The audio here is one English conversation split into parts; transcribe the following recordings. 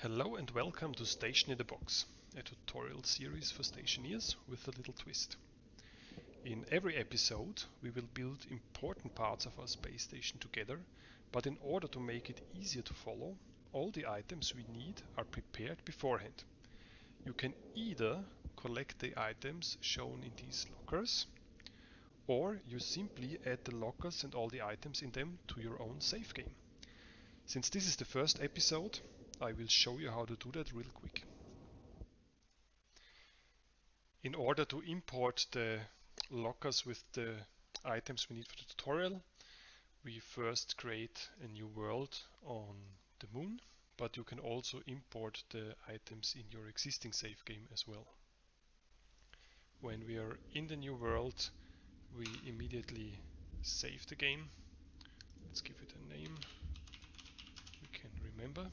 Hello and welcome to Station in the Box, a tutorial series for stationeers with a little twist. In every episode we will build important parts of our space station together, but in order to make it easier to follow, all the items we need are prepared beforehand. You can either collect the items shown in these lockers, or you simply add the lockers and all the items in them to your own save game. Since this is the first episode, I will show you how to do that real quick. In order to import the lockers with the items we need for the tutorial, we first create a new world on the moon, but you can also import the items in your existing save game as well. When we are in the new world, we immediately save the game. Let's give it a name we can remember.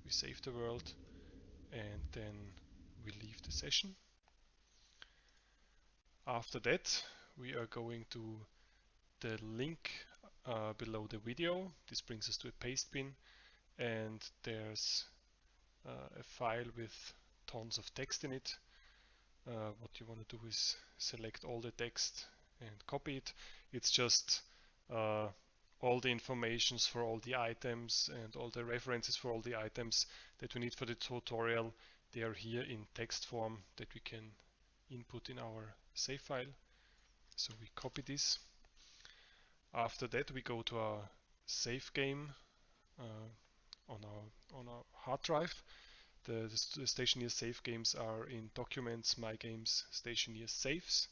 We save the world and then we leave the session. After that, we are going to the link below the video. This brings us to a paste bin, and there's a file with tons of text in it. What you want to do is select all the text and copy it. It's just all the informations for all the items and all the references for all the items that we need for the tutorial. They are here in text form that we can input in our save file. So we copy this. After that, we go to our save game on our hard drive. The stationeer save games are in Documents, My Games, Stationeer Saves.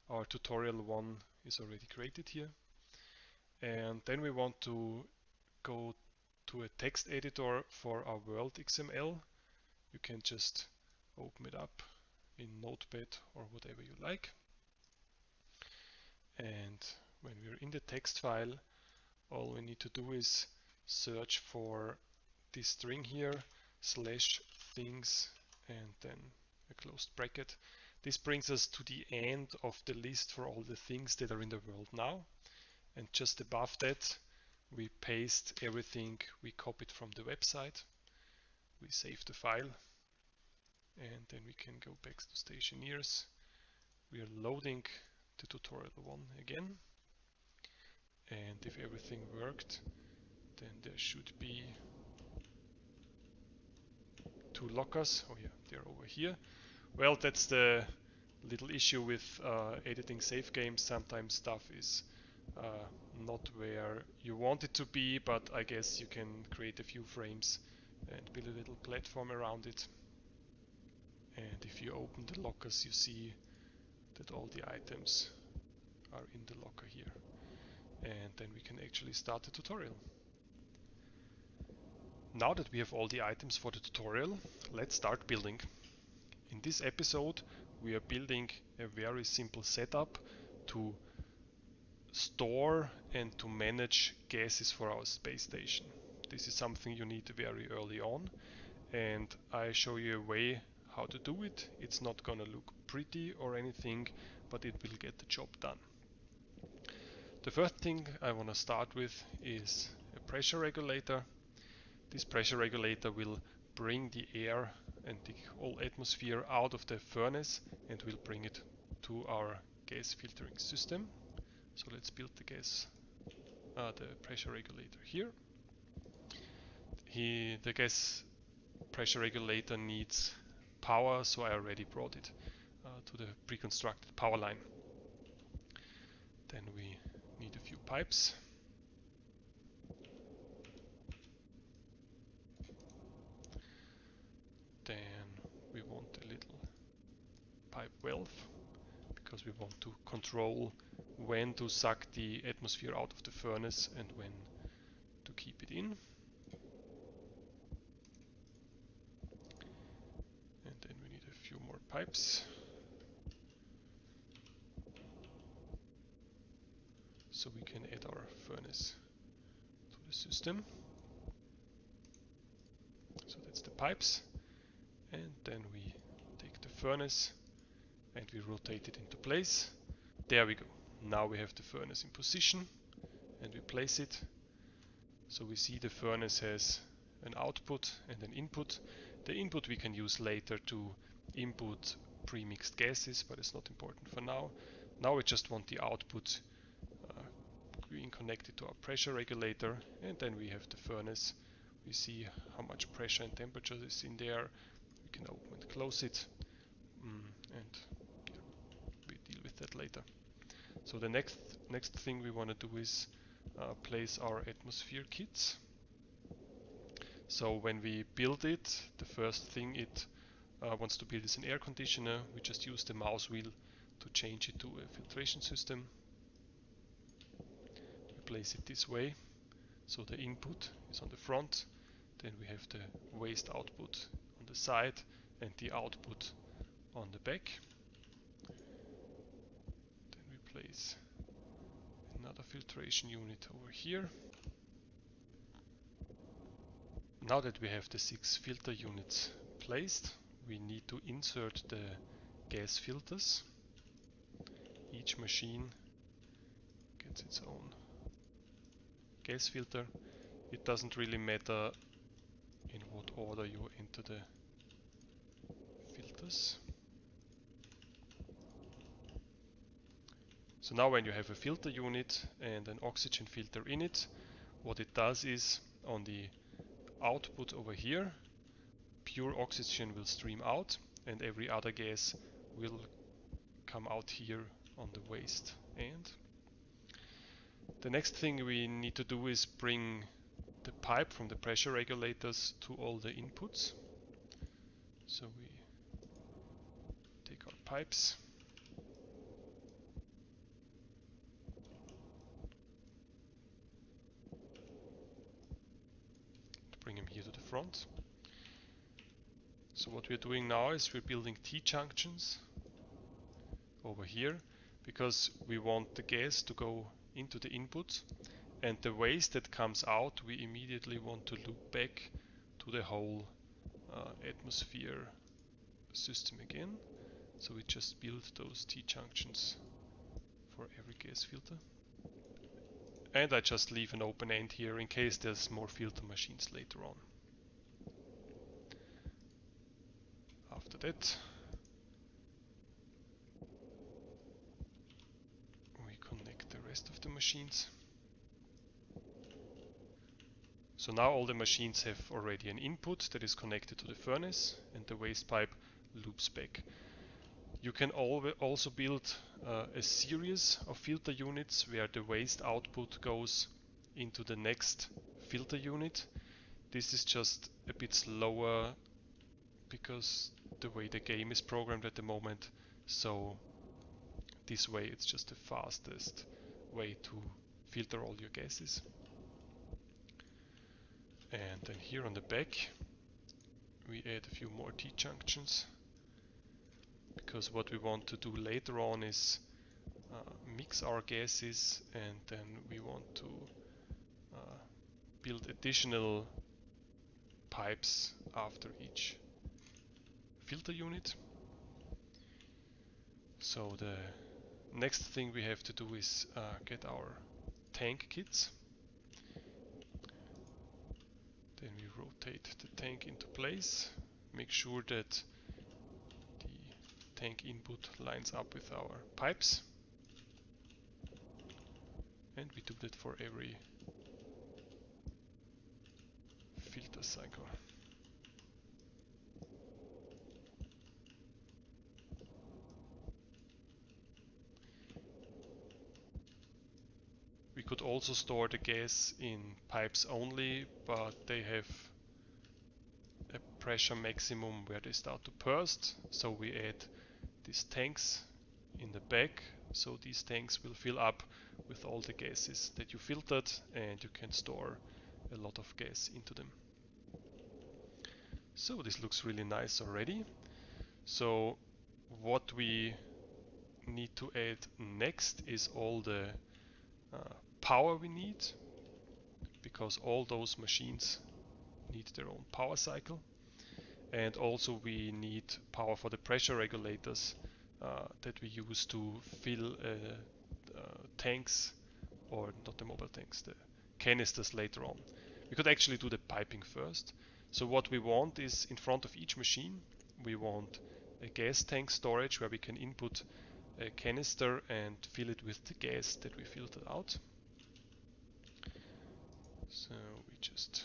Our tutorial one is already created here. And then we want to go to a text editor for our world XML. You can just open it up in Notepad or whatever you like. And when we're in the text file, all we need to do is search for this string here, /things, and then a closed bracket. This brings us to the end of the list for all the things that are in the world now. And just above that, we paste everything we copied from the website. We save the file, and then we can go back to stationeers. We are loading the tutorial one again. And if everything worked, then there should be two lockers. Oh yeah, they're over here. Well, that's the little issue with editing save games. Sometimes stuff is not where you want it to be, but I guess you can create a few frames and build a little platform around it. And if you open the lockers, you see that all the items are in the locker here. And then we can actually start the tutorial. Now that we have all the items for the tutorial, let's start building. In this episode, we are building a very simple setup to store and to manage gases for our space station. This is something you need very early on, and I show you a way how to do it. It's not gonna look pretty or anything, but it will get the job done. The first thing I want to start with is a pressure regulator. This pressure regulator will bring the air and the whole atmosphere out of the furnace and will bring it to our gas filtering system. So let's build the pressure regulator here. The gas pressure regulator needs power, so I already brought it to the pre-constructed power line. Then we need a few pipes. Then we want a little pipe valve, because we want to control when to suck the atmosphere out of the furnace and when to keep it in. And then we need a few more pipes. So we can add our furnace to the system. So that's the pipes. And then we take the furnace and we rotate it into place. There we go. Now we have the furnace in position and we place it. So we see the furnace has an output and an input. The input we can use later to input pre-mixed gases, but it's not important for now. Now we just want the output being connected to our pressure regulator, and then we have the furnace. We see how much pressure and temperature is in there. We can open and close it, and yeah, we deal with that later. So the next thing we want to do is place our atmosphere kits. So when we build it, the first thing it wants to build is an air conditioner. We just use the mouse wheel to change it to a filtration system. We place it this way, so the input is on the front, then we have the waste output on the side and the output on the back. Then we place another filtration unit over here. Now that we have the 6 filter units placed, we need to insert the gas filters. Each machine gets its own gas filter. It doesn't really matter in what order you enter the filters. So now when you have a filter unit and an oxygen filter in it, what it does is on the output over here, pure oxygen will stream out and every other gas will come out here on the waste end. The next thing we need to do is bring the pipe from the pressure regulators to all the inputs. So we take our pipes, bring them here to the front. So what we're doing now is we're building T-junctions over here because we want the gas to go into the input, and the waste that comes out we immediately want to loop back to the whole atmosphere system again. So we just build those T-junctions for every gas filter. And I just leave an open end here in case there's more filter machines later on. After that, we connect the rest of the machines. So now all the machines have already an input that is connected to the furnace, and the waste pipe loops back. You can also build a series of filter units where the waste output goes into the next filter unit. This is just a bit slower because the way the game is programmed at the moment, so this way it's just the fastest way to filter all your gases. And then here on the back we add a few more T-junctions, because what we want to do later on is mix our gases, and then we want to build additional pipes after each filter unit. So the next thing we have to do is get our tank kits. Then we rotate the tank into place, make sure that the tank input lines up with our pipes, and we do that for every filter cycle. We could also store the gas in pipes only, but they have a pressure maximum where they start to burst, so we add these tanks in the back, so these tanks will fill up with all the gases that you filtered, and you can store a lot of gas into them. So this looks really nice already. So what we need to add next is all the power we need, because all those machines need their own power cycle. And also we need power for the pressure regulators that we use to fill tanks, or not the mobile tanks, the canisters later on. We could actually do the piping first. So what we want is, in front of each machine, we want a gas tank storage where we can input a canister and fill it with the gas that we filtered out. So we just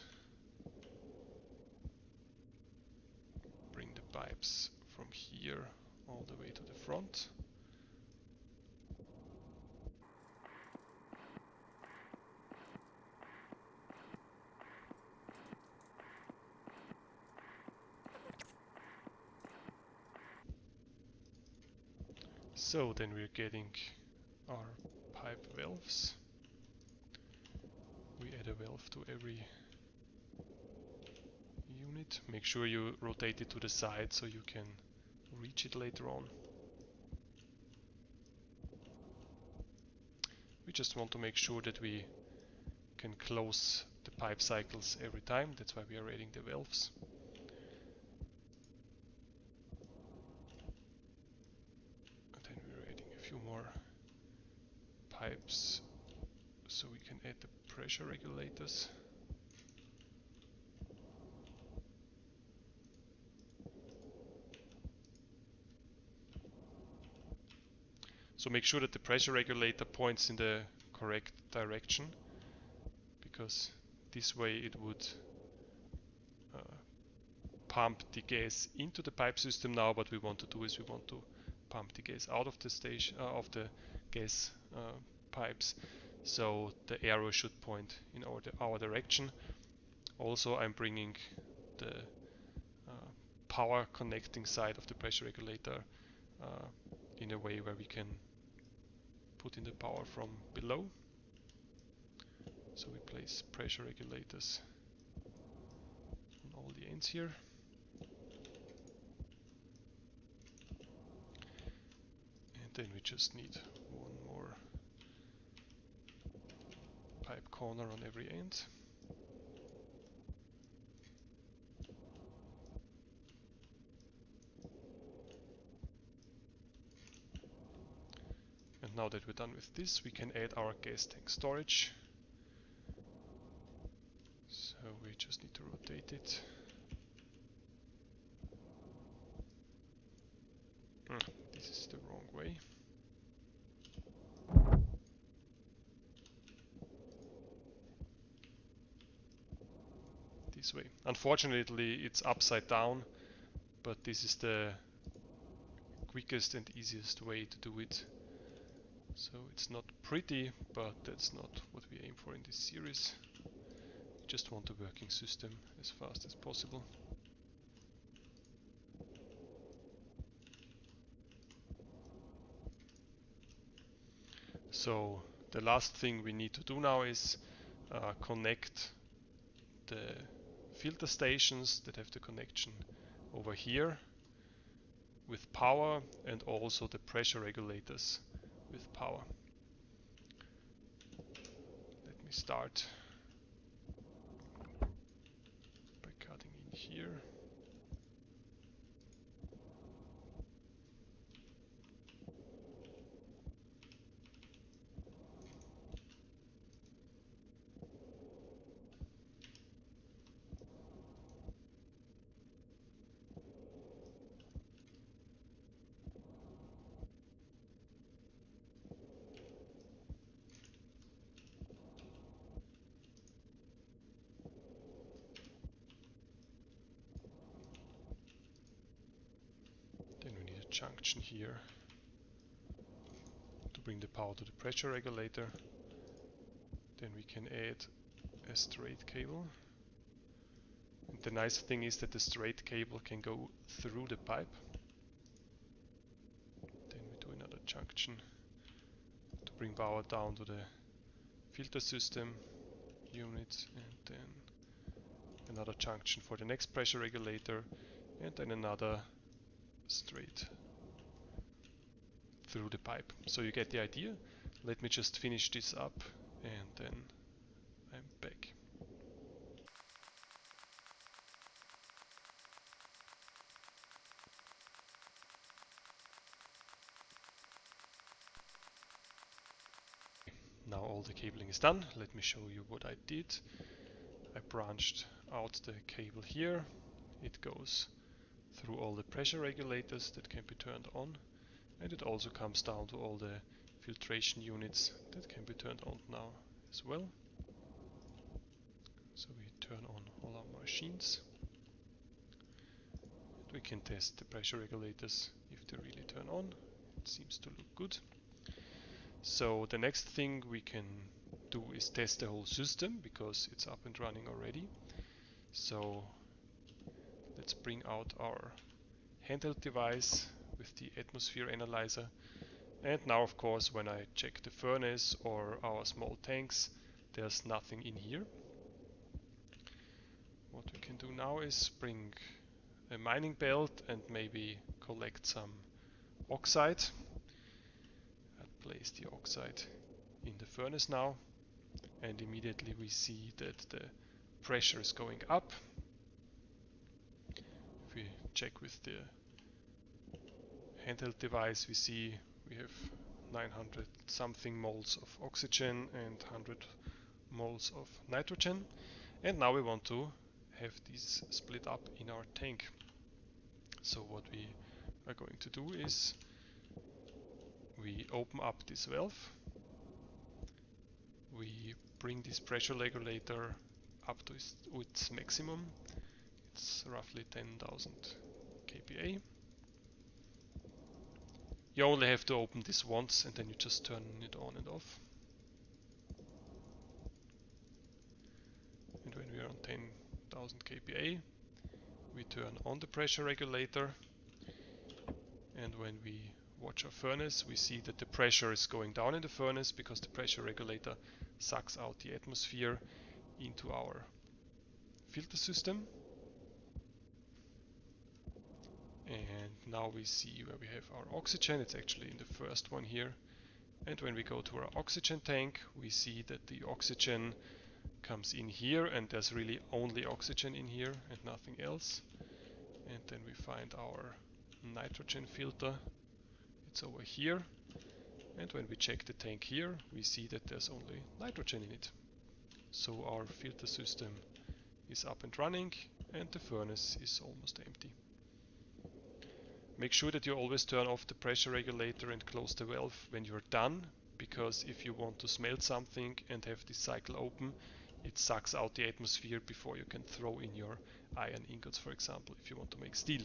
bring the pipes from here all the way to the front. So then we're getting our pipe valves. We add a valve to every unit. Make sure you rotate it to the side so you can reach it later on. We just want to make sure that we can close the pipe cycles every time. That's why we are adding the valves. And then we're adding a few more pipes so we can add the pressure regulators. So make sure that the pressure regulator points in the correct direction, because this way it would pump the gas into the pipe system now. What we want to do is we want to pump the gas out of the station of the gas pipes, so the arrow should point in our direction. Also, I'm bringing the power connecting side of the pressure regulator in a way where we can put in the power from below. So we place pressure regulators on all the ends here. And then we just need one more pipe corner on every end. And now that we're done with this, we can add our gas tank storage. So we just need to rotate it. This is the wrong way. This way. Unfortunately, it's upside down, but this is the quickest and easiest way to do it. So it's not pretty, but that's not what we aim for in this series. We just want a working system as fast as possible. So the last thing we need to do now is connect the filter stations that have the connection over here with power, and also the pressure regulators with power. Let me start by cutting in here. Then we need a junction here to bring the power to the pressure regulator. Then we can add a straight cable. And the nice thing is that the straight cable can go through the pipe. Then we do another junction to bring power down to the filter system unit, and then another junction for the next pressure regulator, and then another straight through the pipe. So you get the idea. Let me just finish this up and then I'm back. Now all the cabling is done. Let me show you what I did. I branched out the cable here. It goes through all the pressure regulators that can be turned on, and it also comes down to all the filtration units that can be turned on now as well. So we turn on all our machines. We can test the pressure regulators if they really turn on. It seems to look good. So the next thing we can do is test the whole system because it's up and running already. So let's bring out our handheld device with the atmosphere analyzer. And now, of course, when I check the furnace or our small tanks, there's nothing in here. What we can do now is bring a mining belt and maybe collect some oxide. I'll place the oxide in the furnace now, and immediately we see that the pressure is going up. If we check with the handheld device, we see we have 900 something moles of oxygen and 100 moles of nitrogen. And now we want to have these split up in our tank. So what we are going to do is we open up this valve, we bring this pressure regulator up to its maximum. It's roughly 10,000 kPa. You only have to open this once and then you just turn it on and off. And when we are on 10,000 kPa, we turn on the pressure regulator, and when we watch our furnace, we see that the pressure is going down in the furnace because the pressure regulator sucks out the atmosphere into our filter system. And now we see where we have our oxygen. It's actually in the first one here. And when we go to our oxygen tank, we see that the oxygen comes in here, and there's really only oxygen in here and nothing else. And then we find our nitrogen filter. It's over here. And when we check the tank here, we see that there's only nitrogen in it. So our filter system is up and running, and the furnace is almost empty. Make sure that you always turn off the pressure regulator and close the valve when you're done, because if you want to smelt something and have this cycle open, it sucks out the atmosphere before you can throw in your iron ingots, for example, if you want to make steel.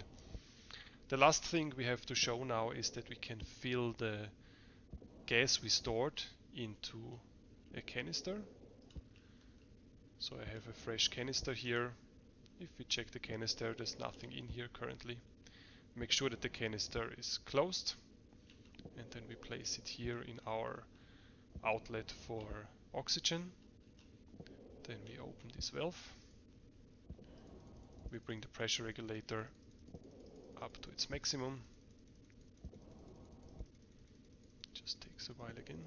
The last thing we have to show now is that we can fill the gas we stored into a canister. So I have a fresh canister here. If we check the canister, there's nothing in here currently. Make sure that the canister is closed, and then we place it here in our outlet for oxygen. Then we open this valve. We bring the pressure regulator up to its maximum. Just takes a while again.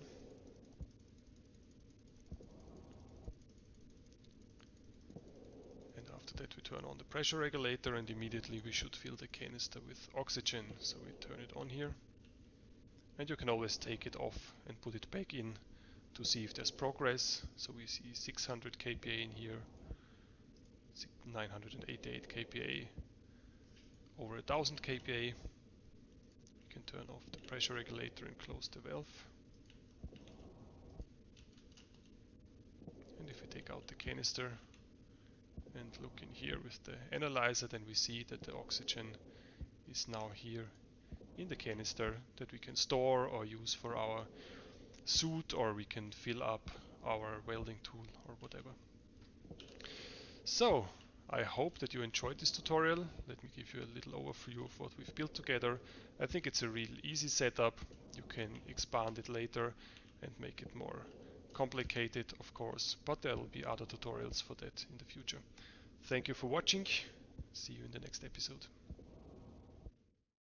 And after that we turn on the pressure regulator, and immediately we should fill the canister with oxygen. So we turn it on here. And you can always take it off and put it back in to see if there's progress. So we see 600 kPa in here, 988 kPa, over 1000 kPa. You can turn off the pressure regulator and close the valve. And if we take out the canister and look in here with the analyzer, then we see that the oxygen is now here in the canister that we can store or use for our suit, or we can fill up our welding tool or whatever. So I hope that you enjoyed this tutorial. Let me give you a little overview of what we've built together. I think it's a real easy setup. You can expand it later and make it more complicated, of course, but there will be other tutorials for that in the future. Thank you for watching. See you in the next episode.